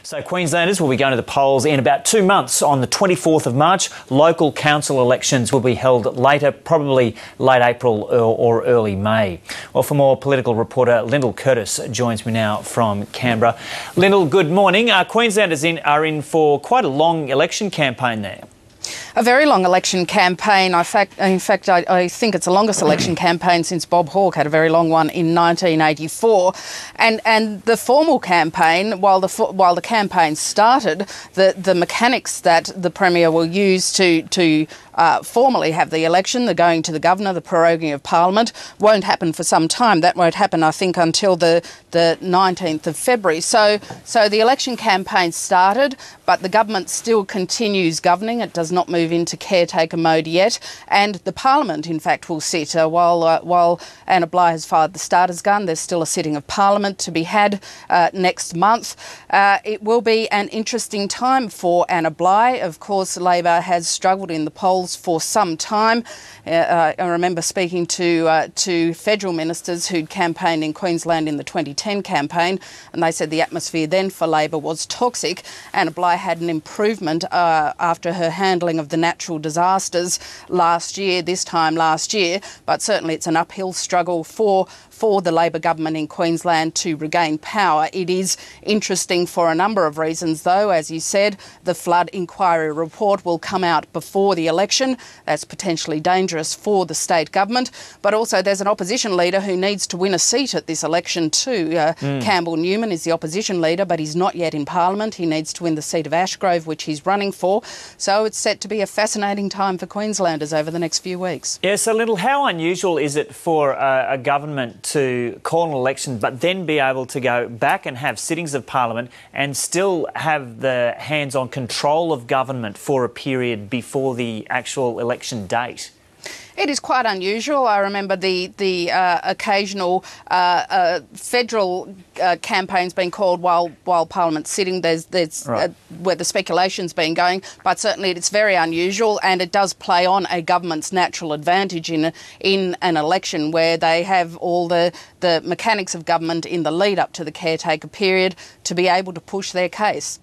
So Queenslanders will be going to the polls in about 2 months. On the 24th of March, local council elections will be held later, probably late April or early May. Well, for more, political reporter Lyndal Curtis joins me now from Canberra. Lyndal, good morning. Queenslanders are in for quite a long election campaign there. A very long election campaign. In fact, I think it's the longest election campaign since Bob Hawke had a very long one in 1984. And the formal campaign, while the campaign started, the mechanics that the Premier will use to formally have the election, the going to the Governor, the proroguing of Parliament, won't happen for some time. That won't happen, I think, until the 19th of February. So the election campaign started, but the government still continues governing. It does not move into caretaker mode yet. And the Parliament, in fact, will sit. While Anna Bligh has fired the starter's gun, there's still a sitting of Parliament to be had next month. It will be an interesting time for Anna Bligh. Of course, Labor has struggled in the polls for some time. I remember speaking to federal ministers who'd campaigned in Queensland in the 2010 campaign, and they said the atmosphere then for Labor was toxic. Anna Bligh had an improvement after her handling of the natural disasters this time last year, but certainly it's an uphill struggle for the Labor government in Queensland to regain power. It is interesting for a number of reasons, though. As you said, the flood inquiry report will come out before the election. That's potentially dangerous for the state government. But also there's an opposition leader who needs to win a seat at this election too. Campbell Newman is the opposition leader, but he's not yet in Parliament. He needs to win the seat of Ashgrove, which he's running for. So it's set to be a fascinating time for Queenslanders over the next few weeks. Yeah, so Lyndal, how unusual is it for a government to call an election but then be able to go back and have sittings of Parliament and still have the hands-on control of government for a period before the actual election date? It is quite unusual. I remember the occasional federal campaigns being called while Parliament's sitting. There's right. Where the speculation's been going, but certainly it's very unusual, and it does play on a government's natural advantage in an election where they have all the mechanics of government in the lead up to the caretaker period to be able to push their case.